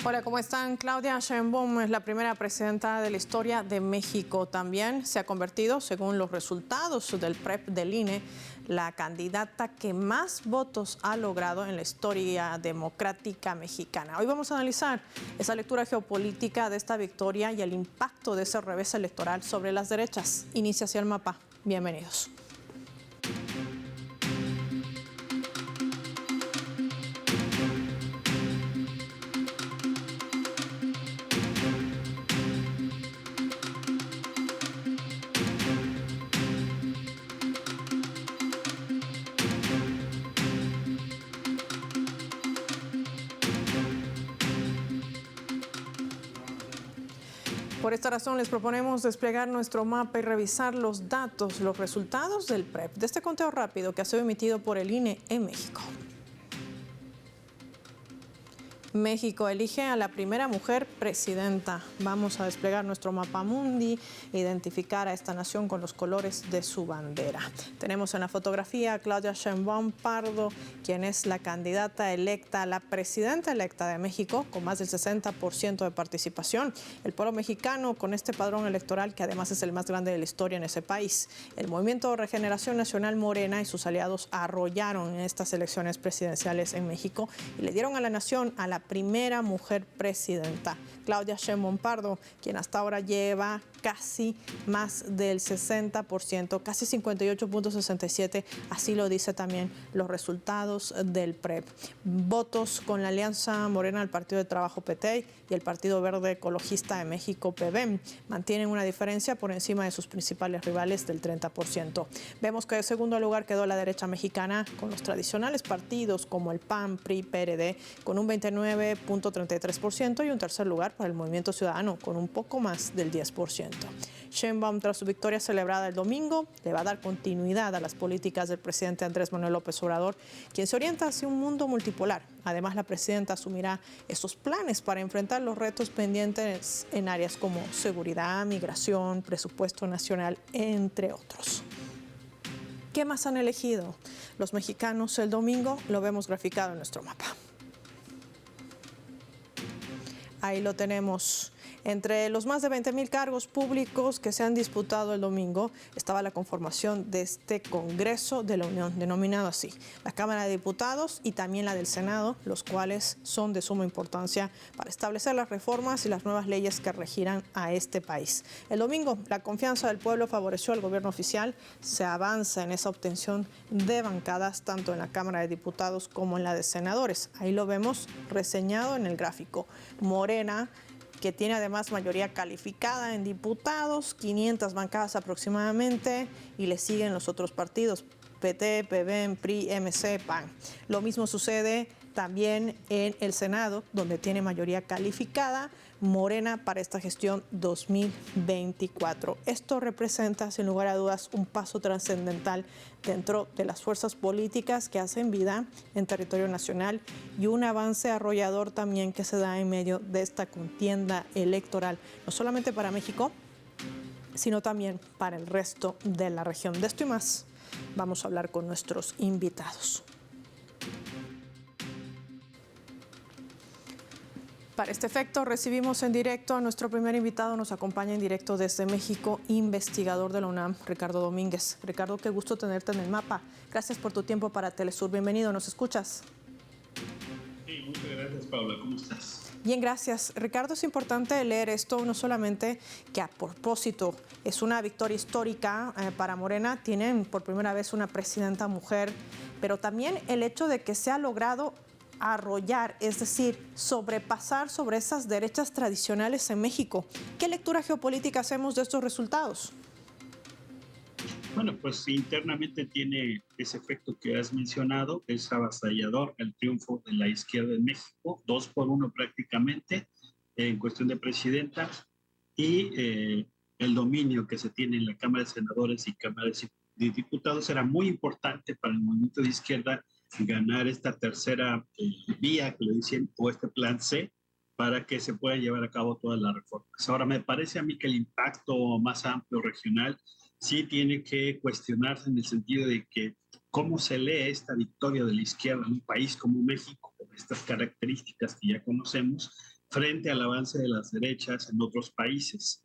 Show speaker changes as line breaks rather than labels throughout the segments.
Hola, ¿cómo están? Claudia Sheinbaum es la primera presidenta de la historia de México. También se ha convertido, según los resultados del PREP del INE, la candidata que más votos ha logrado en la historia democrática mexicana. Hoy vamos a analizar esa lectura geopolítica de esta victoria y el impacto de ese revés electoral sobre las derechas. Inicia hacia el mapa. Bienvenidos. Por esta razón les proponemos desplegar nuestro mapa y revisar los datos, los resultados del PREP, de este conteo rápido que ha sido emitido por el INE en México. México elige a la primera mujer presidenta. Vamos a desplegar nuestro mapa mundi, identificar a esta nación con los colores de su bandera. Tenemos en la fotografía a Claudia Sheinbaum Pardo, quien es la candidata electa, la presidenta electa de México, con más del 60% de participación. El pueblo mexicano con este padrón electoral, que además es el más grande de la historia en ese país. El Movimiento Regeneración Nacional Morena y sus aliados arrollaron en estas elecciones presidenciales en México y le dieron a la nación a la primera mujer presidenta, Claudia Sheinbaum Pardo, quien hasta ahora lleva casi más del 60%, casi 58.67%, así lo dice también los resultados del PREP. Votos con la Alianza Morena del Partido de Trabajo PT y el Partido Verde Ecologista de México PVEM mantienen una diferencia por encima de sus principales rivales del 30%. Vemos que en segundo lugar quedó la derecha mexicana con los tradicionales partidos como el PAN, PRI, PRD con un 29.33% y un tercer lugar para el Movimiento Ciudadano con un poco más del 10%. Sheinbaum, tras su victoria celebrada el domingo, le va a dar continuidad a las políticas del presidente Andrés Manuel López Obrador, quien se orienta hacia un mundo multipolar. Además, la presidenta asumirá estos planes para enfrentar los retos pendientes en áreas como seguridad, migración, presupuesto nacional, entre otros. ¿Qué más han elegido los mexicanos el domingo? Lo vemos graficado en nuestro mapa. Ahí lo tenemos. Entre los más de 20,000 cargos públicos que se han disputado el domingo estaba la conformación de este Congreso de la Unión, denominado así, la Cámara de Diputados y también la del Senado, los cuales son de suma importancia para establecer las reformas y las nuevas leyes que regirán a este país. El domingo, la confianza del pueblo favoreció al gobierno oficial, se avanza en esa obtención de bancadas tanto en la Cámara de Diputados como en la de Senadores. Ahí lo vemos reseñado en el gráfico. Morena, que tiene además mayoría calificada en diputados, 500 bancadas aproximadamente, y le siguen los otros partidos, PT, PVEM, PRI, MC, PAN. Lo mismo sucede también en el Senado, donde tiene mayoría calificada Morena para esta gestión 2024. Esto representa, sin lugar a dudas, un paso trascendental dentro de las fuerzas políticas que hacen vida en territorio nacional y un avance arrollador también que se da en medio de esta contienda electoral, no solamente para México, sino también para el resto de la región. De esto y más vamos a hablar con nuestros invitados. Para este efecto, recibimos en directo a nuestro primer invitado. Nos acompaña en directo desde México, investigador de la UNAM, Ricardo Domínguez. Ricardo, qué gusto tenerte en el mapa. Gracias por tu tiempo para Telesur. Bienvenido, ¿nos escuchas?
Sí, muchas gracias, Paula. ¿Cómo estás?
Bien, gracias. Ricardo, es importante leer esto, no solamente que a propósito es una victoria histórica para Morena, tienen por primera vez una presidenta mujer, pero también el hecho de que se ha logrado arrollar, es decir, sobrepasar sobre esas derechas tradicionales en México. ¿Qué lectura geopolítica hacemos de estos resultados?
Bueno, pues internamente tiene ese efecto que has mencionado, es avasallador el triunfo de la izquierda en México, 2-1 prácticamente en cuestión de presidenta, y el dominio que se tiene en la Cámara de Senadores y Cámara de Diputados era muy importante para el movimiento de izquierda ganar esta tercera vía, que le dicen, o este plan C, para que se puedan llevar a cabo todas las reformas. Ahora, me parece a mí que el impacto más amplio regional sí tiene que cuestionarse en el sentido de que cómo se lee esta victoria de la izquierda en un país como México, con estas características que ya conocemos, frente al avance de las derechas en otros países.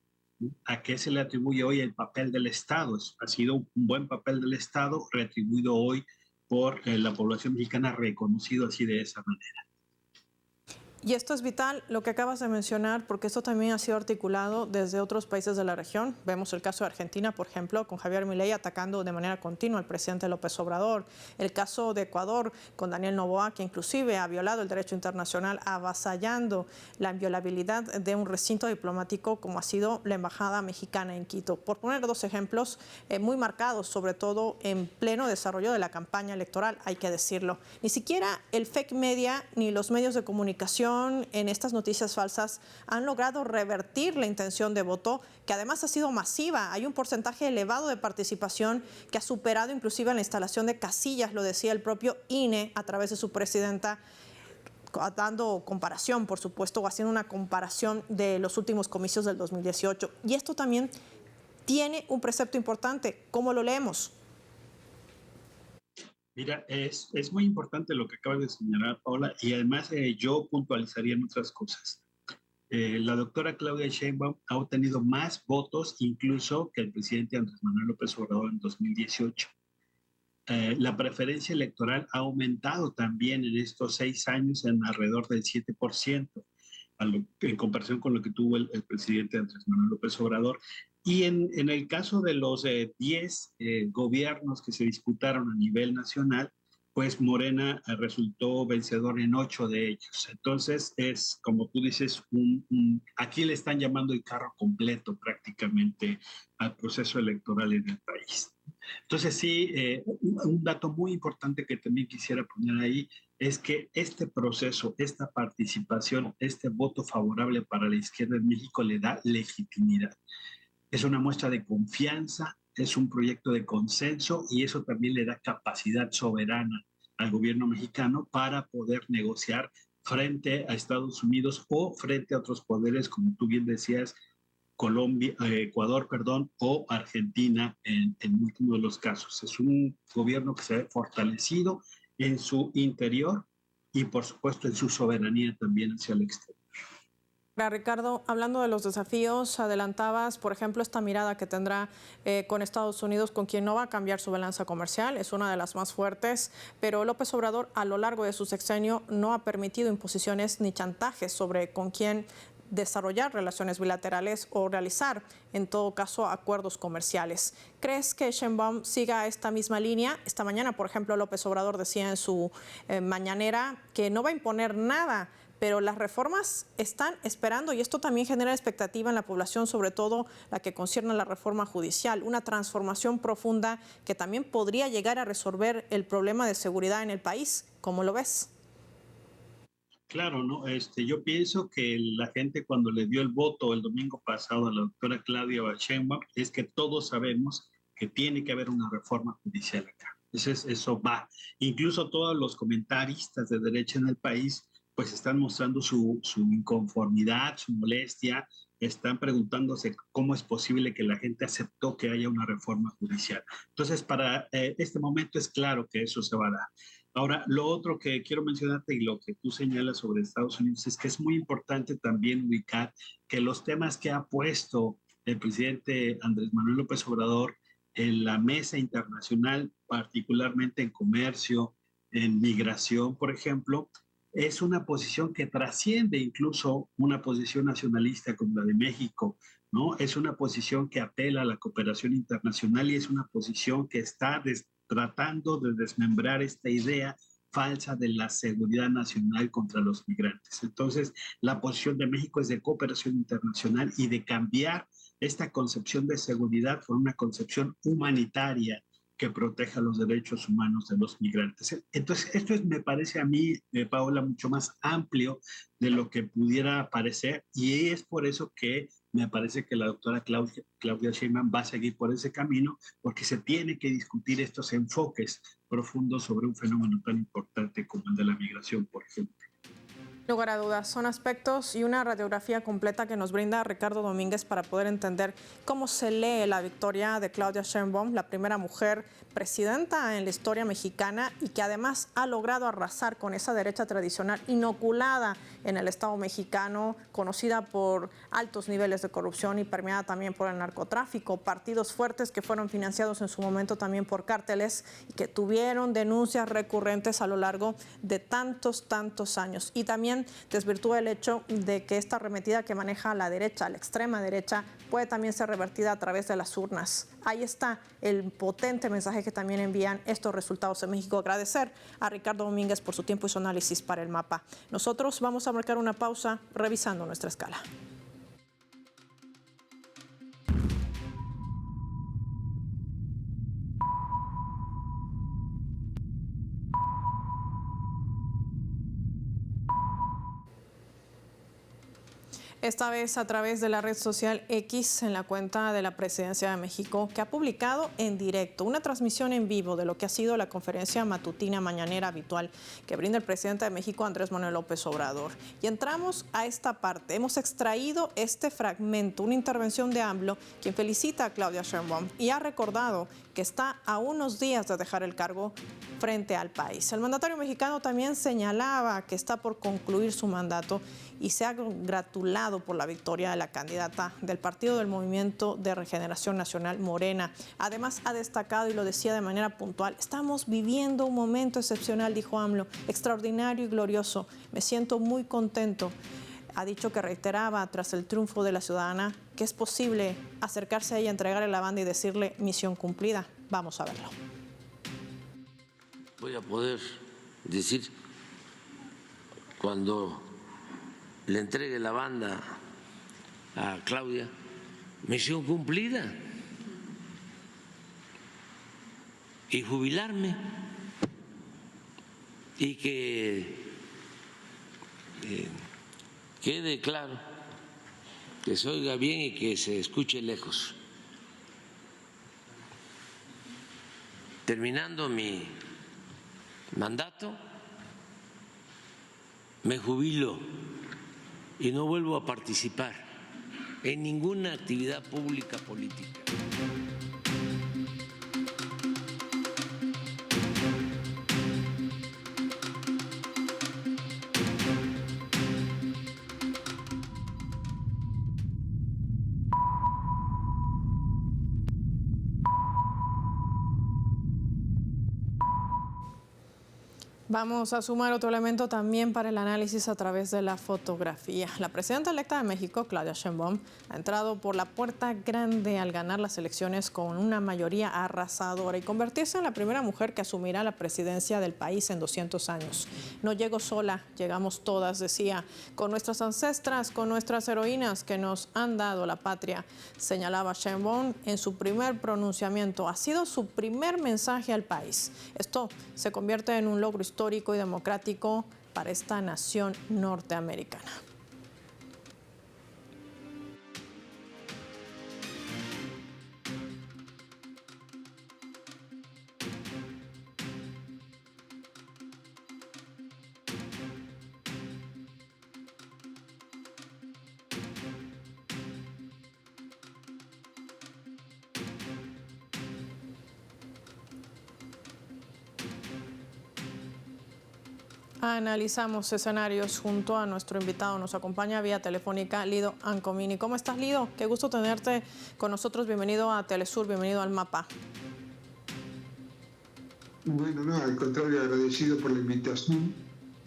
¿A qué se le atribuye hoy el papel del Estado? Ha sido un buen papel del Estado, retribuido hoy por la población mexicana, reconocido así de esa manera.
Y esto es vital, lo que acabas de mencionar, porque esto también ha sido articulado desde otros países de la región. Vemos el caso de Argentina, por ejemplo, con Javier Milei atacando de manera continua al presidente López Obrador. El caso de Ecuador, con Daniel Noboa, que inclusive ha violado el derecho internacional, avasallando la inviolabilidad de un recinto diplomático como ha sido la Embajada Mexicana en Quito. Por poner dos ejemplos muy marcados, sobre todo en pleno desarrollo de la campaña electoral, hay que decirlo. Ni siquiera el fake media ni los medios de comunicación en estas noticias falsas han logrado revertir la intención de voto, que además ha sido masiva. Hay un porcentaje elevado de participación que ha superado inclusive la instalación de casillas, lo decía el propio INE a través de su presidenta, dando comparación, por supuesto, o haciendo una comparación de los últimos comicios del 2018. Y esto también tiene un precepto importante. ¿Cómo lo leemos?
Mira, es muy importante lo que acabas de señalar, Paula, y además yo puntualizaría en otras cosas. La doctora Claudia Sheinbaum ha obtenido más votos incluso que el presidente Andrés Manuel López Obrador en 2018. La preferencia electoral ha aumentado también en estos 6 años en alrededor del 7%, en comparación con lo que tuvo el presidente Andrés Manuel López Obrador. Y en el caso de los 10 gobiernos que se disputaron a nivel nacional, pues Morena resultó vencedor en 8 de ellos. Entonces es, como tú dices, aquí le están llamando el carro completo prácticamente al proceso electoral en el país. Entonces sí, un dato muy importante que también quisiera poner ahí es que este proceso, esta participación, este voto favorable para la izquierda en México le da legitimidad. Es una muestra de confianza, es un proyecto de consenso y eso también le da capacidad soberana al gobierno mexicano para poder negociar frente a Estados Unidos o frente a otros poderes, como tú bien decías, Colombia, Ecuador, perdón, o Argentina en último de los casos. Es un gobierno que se ha fortalecido en su interior y por supuesto en su soberanía también hacia el exterior.
Ricardo, hablando de los desafíos, adelantabas, por ejemplo, esta mirada que tendrá con Estados Unidos, con quien no va a cambiar su balanza comercial, es una de las más fuertes, pero López Obrador a lo largo de su sexenio no ha permitido imposiciones ni chantajes sobre con quién desarrollar relaciones bilaterales o realizar, en todo caso, acuerdos comerciales. ¿Crees que Sheinbaum siga esta misma línea? Esta mañana, por ejemplo, López Obrador decía en su mañanera que no va a imponer nada, pero las reformas están esperando y esto también genera expectativa en la población, sobre todo la que concierne a la reforma judicial, una transformación profunda que también podría llegar a resolver el problema de seguridad en el país. ¿Cómo lo ves?
Claro, ¿no? Yo pienso que la gente cuando le dio el voto el domingo pasado a la doctora Claudia Sheinbaum es que todos sabemos que tiene que haber una reforma judicial acá. Eso va. Incluso todos los comentaristas de derecha en el país pues están mostrando su inconformidad, su molestia, están preguntándose cómo es posible que la gente aceptó que haya una reforma judicial. Entonces, para este momento es claro que eso se va a dar. Ahora, lo otro que quiero mencionarte y lo que tú señalas sobre Estados Unidos es que es muy importante también ubicar que los temas que ha puesto el presidente Andrés Manuel López Obrador en la mesa internacional, particularmente en comercio, en migración, por ejemplo, es una posición que trasciende incluso una posición nacionalista como la de México, ¿no? Es una posición que apela a la cooperación internacional y es una posición que está tratando de desmembrar esta idea falsa de la seguridad nacional contra los migrantes. Entonces, la posición de México es de cooperación internacional y de cambiar esta concepción de seguridad por una concepción humanitaria que proteja los derechos humanos de los migrantes. Entonces, esto me parece a mí, Paola, mucho más amplio de lo que pudiera parecer y es por eso que me parece que la doctora Claudia Sheinbaum va a seguir por ese camino porque se tiene que discutir estos enfoques profundos sobre un fenómeno tan importante como el de la migración, por ejemplo.
Lugar a dudas, son aspectos y una radiografía completa que nos brinda Ricardo Domínguez para poder entender cómo se lee la victoria de Claudia Sheinbaum, la primera mujer presidenta en la historia mexicana y que además ha logrado arrasar con esa derecha tradicional inoculada en el Estado mexicano, conocida por altos niveles de corrupción y permeada también por el narcotráfico, partidos fuertes que fueron financiados en su momento también por cárteles y que tuvieron denuncias recurrentes a lo largo de tantos años. Y también desvirtúa el hecho de que esta arremetida que maneja la derecha, la extrema derecha, puede también ser revertida a través de las urnas. Ahí está el potente mensaje que también envían estos resultados en México. Agradecer a Ricardo Domínguez por su tiempo y su análisis para el mapa. Nosotros vamos a marcar una pausa revisando nuestra escala. Esta vez a través de la red social X en la cuenta de la Presidencia de México, que ha publicado en directo una transmisión en vivo de lo que ha sido la conferencia matutina mañanera habitual que brinda el presidente de México, Andrés Manuel López Obrador. Y entramos a esta parte. Hemos extraído este fragmento, una intervención de AMLO, quien felicita a Claudia Sheinbaum y ha recordado que está a unos días de dejar el cargo frente al país. El mandatario mexicano también señalaba que está por concluir su mandato y se ha congratulado por la victoria de la candidata del Partido del Movimiento de Regeneración Nacional, Morena. Además, ha destacado y lo decía de manera puntual: estamos viviendo un momento excepcional, dijo AMLO, extraordinario y glorioso. Me siento muy contento. Ha dicho que reiteraba, tras el triunfo de la ciudadana, que es posible acercarse a ella, entregarle la banda y decirle misión cumplida. Vamos a verlo.
Voy a poder decir, cuando le entregue la banda a Claudia, misión cumplida, y jubilarme, y que quede claro, que se oiga bien y que se escuche lejos. Terminando mi mandato, me jubilo y no vuelvo a participar en ninguna actividad pública política.
Vamos a sumar otro elemento también para el análisis a través de la fotografía. La presidenta electa de México, Claudia Sheinbaum, ha entrado por la puerta grande al ganar las elecciones con una mayoría arrasadora y convertirse en la primera mujer que asumirá la presidencia del país en 200 años. No llego sola, llegamos todas, decía, con nuestras ancestras, con nuestras heroínas que nos han dado la patria, señalaba Sheinbaum en su primer pronunciamiento. Ha sido su primer mensaje al país. Esto se convierte en un logro histórico y democrático para esta nación norteamericana. Analizamos escenarios junto a nuestro invitado. Nos acompaña vía telefónica Lido Ancomini. ¿Cómo estás, Lido? Qué gusto tenerte con nosotros. Bienvenido a Telesur, bienvenido al Mapa.
Bueno, no, al contrario, agradecido por la invitación.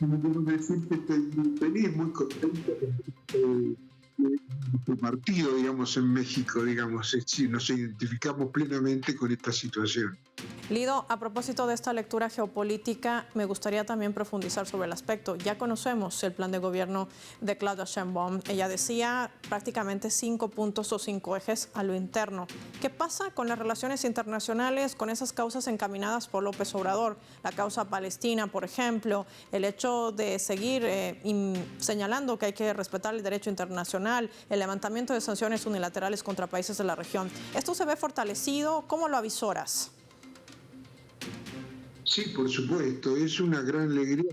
Debo decir que estoy muy feliz, muy contento de nuestro partido, digamos, en México, digamos, es decir, nos identificamos plenamente con esta situación.
Lido, a propósito de esta lectura geopolítica, me gustaría también profundizar sobre el aspecto. Ya conocemos el plan de gobierno de Claudia Sheinbaum. Ella decía prácticamente 5 puntos o 5 ejes a lo interno. ¿Qué pasa con las relaciones internacionales, con esas causas encaminadas por López Obrador? La causa palestina, por ejemplo, el hecho de seguir señalando que hay que respetar el derecho internacional, el levantamiento de sanciones unilaterales contra países de la región. ¿Esto se ve fortalecido? ¿Cómo lo avisoras?
Sí, por supuesto, es una gran alegría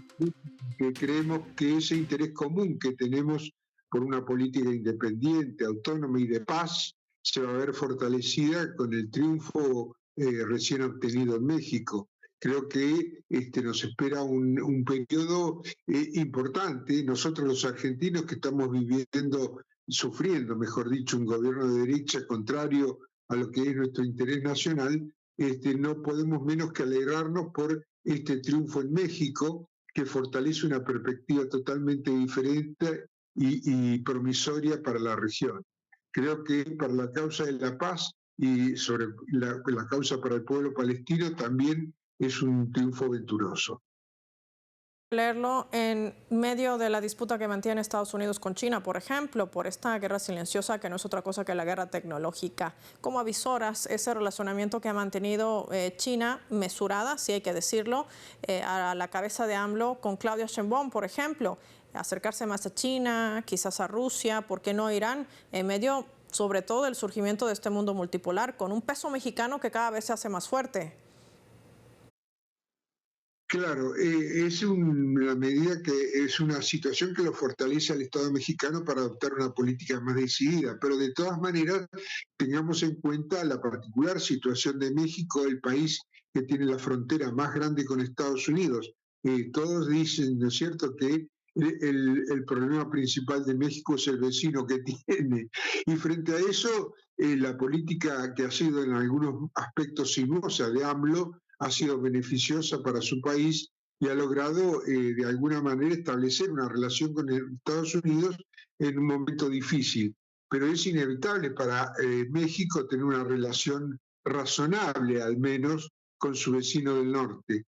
que creemos que ese interés común que tenemos por una política independiente, autónoma y de paz se va a ver fortalecida con el triunfo recién obtenido en México. Creo que nos espera un periodo importante. Nosotros los argentinos que estamos viviendo, sufriendo, mejor dicho, un gobierno de derecha contrario a lo que es nuestro interés nacional, no podemos menos que alegrarnos por este triunfo en México, que fortalece una perspectiva totalmente diferente y promisoria para la región. Creo que para la causa de la paz y sobre la causa para el pueblo palestino también es un triunfo venturoso.
Leerlo en medio de la disputa que mantiene Estados Unidos con China, por ejemplo, por esta guerra silenciosa que no es otra cosa que la guerra tecnológica. ¿Cómo avisoras ese relacionamiento que ha mantenido China, mesurada, si hay que decirlo, a la cabeza de AMLO con Claudia Sheinbaum, por ejemplo? Acercarse más a China, quizás a Rusia, ¿por qué no a Irán? En medio, sobre todo, del surgimiento de este mundo multipolar, con un peso mexicano que cada vez se hace más fuerte.
Claro, es una medida que es una situación que lo fortalece al Estado mexicano para adoptar una política más decidida, pero de todas maneras tengamos en cuenta la particular situación de México, el país que tiene la frontera más grande con Estados Unidos. Todos dicen, ¿no es cierto?, que el problema principal de México es el vecino que tiene. Y frente a eso, la política que ha sido en algunos aspectos sinuosa de AMLO ha sido beneficiosa para su país y ha logrado de alguna manera establecer una relación con Estados Unidos en un momento difícil. Pero es inevitable para México tener una relación razonable, al menos, con su vecino del norte.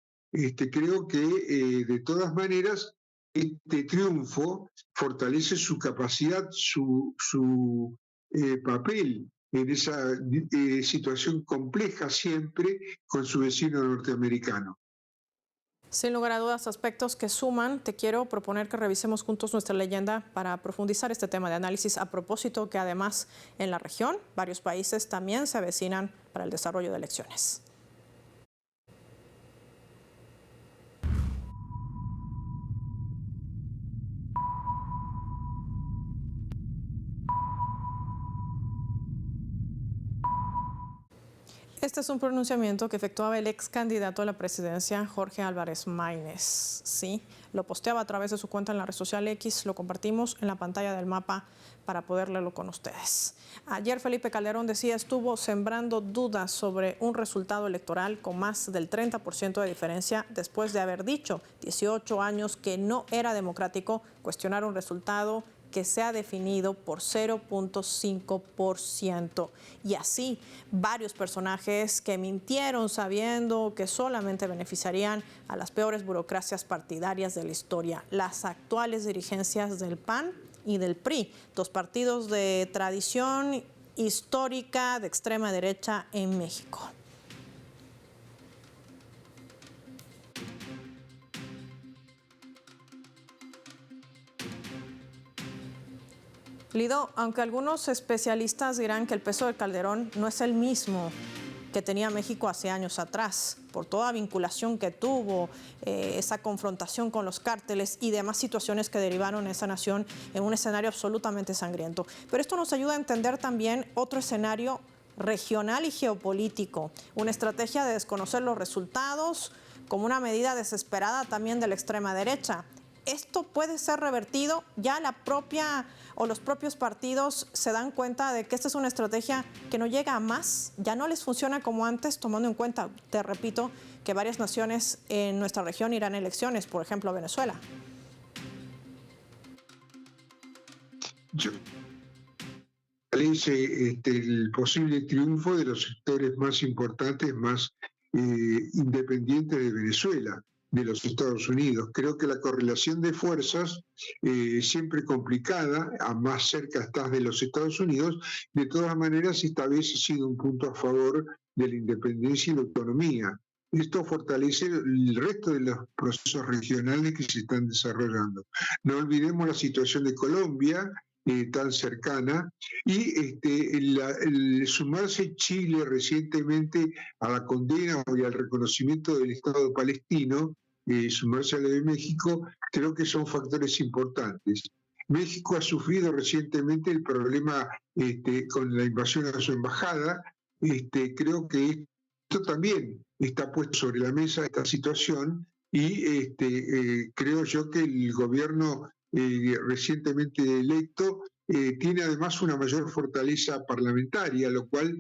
Creo que de todas maneras este triunfo fortalece su capacidad, su papel en esa situación compleja siempre con su vecino norteamericano.
Sin lugar a dudas, aspectos que suman. Te quiero proponer que revisemos juntos nuestra leyenda para profundizar este tema de análisis, a propósito que además en la región varios países también se avecinan para el desarrollo de elecciones. Este es un pronunciamiento que efectuaba el ex candidato a la presidencia, Jorge Álvarez Maínez. Sí, lo posteaba a través de su cuenta en la red social X, lo compartimos en la pantalla del mapa para poder leerlo con ustedes. Ayer Felipe Calderón decía estuvo sembrando dudas sobre un resultado electoral con más del 30% de diferencia después de haber dicho 18 años que no era democrático cuestionar un resultado que se ha definido por 0.5%. Y así, varios personajes que mintieron sabiendo que solamente beneficiarían a las peores burocracias partidarias de la historia, las actuales dirigencias del PAN y del PRI, dos partidos de tradición histórica de extrema derecha en México. Lido, aunque algunos especialistas dirán que el peso de Calderón no es el mismo que tenía México hace años atrás, por toda vinculación que tuvo, esa confrontación con los cárteles y demás situaciones que derivaron a esa nación en un escenario absolutamente sangriento. Pero esto nos ayuda a entender también otro escenario regional y geopolítico, una estrategia de desconocer los resultados como una medida desesperada también de la extrema derecha. Esto puede ser revertido, ya los propios partidos se dan cuenta de que esta es una estrategia que no llega a más, ya no les funciona como antes, tomando en cuenta, te repito, que varias naciones en nuestra región irán a elecciones, por ejemplo Venezuela.
El posible triunfo de los sectores más importantes, más independientes de Venezuela, de los Estados Unidos. Creo que la correlación de fuerzas es siempre complicada, a más cerca estás de los Estados Unidos, de todas maneras esta vez ha sido un punto a favor de la independencia y la autonomía. Esto fortalece el resto de los procesos regionales que se están desarrollando. No olvidemos la situación de Colombia, tan cercana, y el sumarse Chile recientemente a la condena y al reconocimiento del Estado palestino, sumarse a la de México, creo que son factores importantes. México ha sufrido recientemente el problema con la invasión a su embajada. Creo que esto también está puesto sobre la mesa, esta situación, y creo yo que el gobierno recientemente electo tiene además una mayor fortaleza parlamentaria, lo cual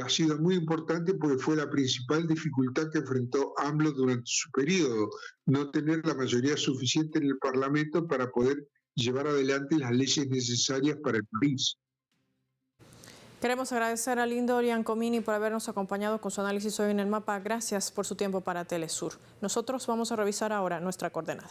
ha sido muy importante porque fue la principal dificultad que enfrentó AMLO durante su periodo, no tener la mayoría suficiente en el Parlamento para poder llevar adelante las leyes necesarias para el país.
Queremos agradecer a Lindo Giancomini por habernos acompañado con su análisis hoy en El Mapa. Gracias por su tiempo para Telesur. Nosotros vamos a revisar ahora nuestra coordenada.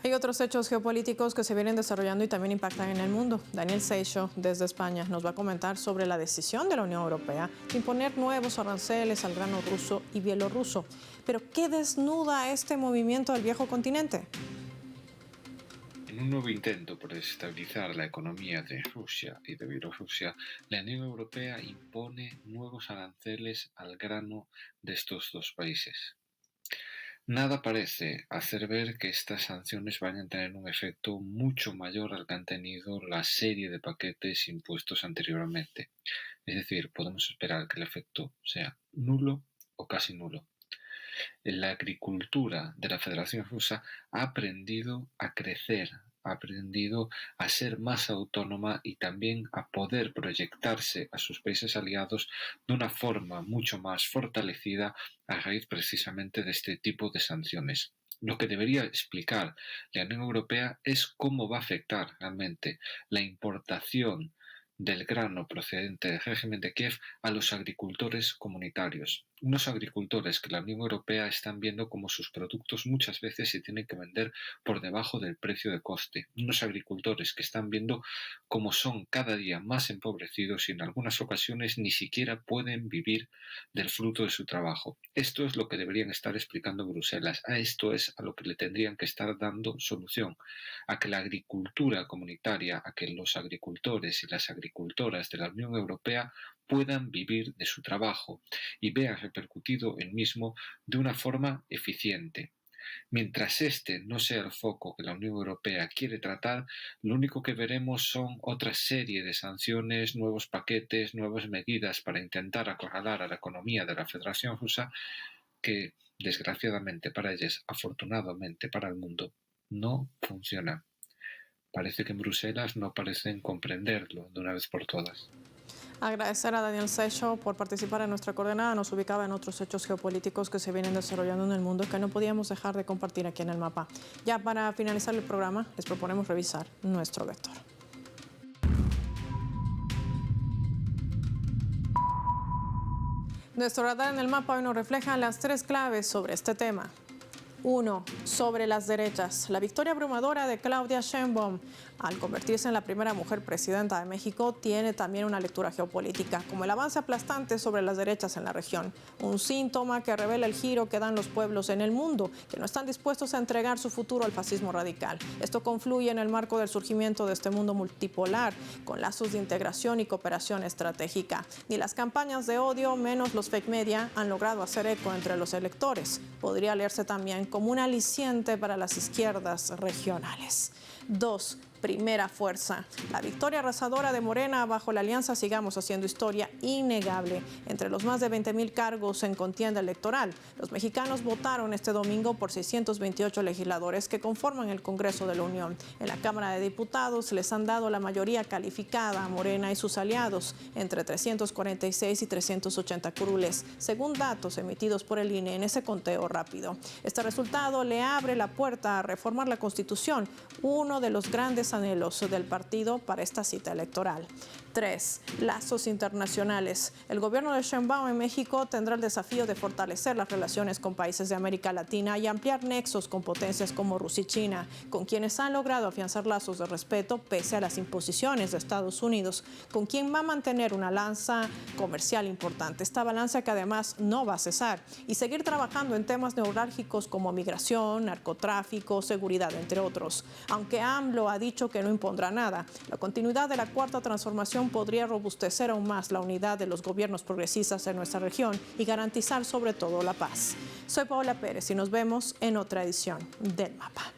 Hay otros hechos geopolíticos que se vienen desarrollando y también impactan en el mundo. Daniel Seixo, desde España, nos va a comentar sobre la decisión de la Unión Europea de imponer nuevos aranceles al grano ruso y bielorruso. Pero, ¿qué desnuda este movimiento del viejo continente?
En un nuevo intento por estabilizar la economía de Rusia y de Bielorrusia, la Unión Europea impone nuevos aranceles al grano de estos dos países. Nada parece hacer ver que estas sanciones vayan a tener un efecto mucho mayor al que han tenido la serie de paquetes impuestos anteriormente. Es decir, podemos esperar que el efecto sea nulo o casi nulo. La agricultura de la Federación Rusa ha aprendido a crecer, ha aprendido a ser más autónoma y también a poder proyectarse a sus países aliados de una forma mucho más fortalecida a raíz precisamente de este tipo de sanciones. Lo que debería explicar la Unión Europea es cómo va a afectar realmente la importación del grano procedente del régimen de Kiev a los agricultores comunitarios. Unos agricultores que la Unión Europea están viendo como sus productos muchas veces se tienen que vender por debajo del precio de coste. Unos agricultores que están viendo cómo son cada día más empobrecidos y en algunas ocasiones ni siquiera pueden vivir del fruto de su trabajo. Esto es lo que deberían estar explicando Bruselas. A esto es a lo que le tendrían que estar dando solución. A que la agricultura comunitaria, a que los agricultores y las agricultoras de la Unión Europea puedan vivir de su trabajo y vean repercutido el mismo de una forma eficiente. Mientras este no sea el foco que la Unión Europea quiere tratar, lo único que veremos son otra serie de sanciones, nuevos paquetes, nuevas medidas para intentar acorralar a la economía de la Federación Rusa que, desgraciadamente para ellas, afortunadamente para el mundo, no funcionan. Parece que en Bruselas no parecen comprenderlo de una vez por todas.
Agradecer a Daniel Seixo por participar en nuestra coordenada. Nos ubicaba en otros hechos geopolíticos que se vienen desarrollando en el mundo que no podíamos dejar de compartir aquí en El Mapa. Ya para finalizar el programa, les proponemos revisar nuestro vector. Nuestro radar en El Mapa hoy nos refleja las 3 claves sobre este tema. 1. Sobre las derechas. La victoria abrumadora de Claudia Sheinbaum al convertirse en la primera mujer presidenta de México tiene también una lectura geopolítica, como el avance aplastante sobre las derechas en la región. Un síntoma que revela el giro que dan los pueblos en el mundo, que no están dispuestos a entregar su futuro al fascismo radical. Esto confluye en el marco del surgimiento de este mundo multipolar, con lazos de integración y cooperación estratégica. Ni las campañas de odio, menos los fake media, han logrado hacer eco entre los electores. Podría leerse también como un aliciente para las izquierdas regionales. 2. Primera fuerza. La victoria arrasadora de Morena bajo la alianza Sigamos Haciendo Historia, innegable. Entre los más de 20,000 cargos en contienda electoral, los mexicanos votaron este domingo por 628 legisladores que conforman el Congreso de la Unión. En la Cámara de Diputados les han dado la mayoría calificada a Morena y sus aliados, entre 346 y 380 curules, según datos emitidos por el INE en ese conteo rápido. Este resultado le abre la puerta a reformar la Constitución, uno de los grandes anhelos del partido para esta cita electoral. 3. Lazos internacionales. El gobierno de Sheinbaum en México tendrá el desafío de fortalecer las relaciones con países de América Latina y ampliar nexos con potencias como Rusia y China, con quienes han logrado afianzar lazos de respeto pese a las imposiciones de Estados Unidos, con quien va a mantener una balanza comercial importante. Esta balanza que además no va a cesar y seguir trabajando en temas neurálgicos como migración, narcotráfico, seguridad, entre otros. Aunque AMLO ha dicho que no impondrá nada, la continuidad de la Cuarta Transformación podría robustecer aún más la unidad de los gobiernos progresistas en nuestra región y garantizar sobre todo la paz. Soy Paola Pérez y nos vemos en otra edición del Mapa.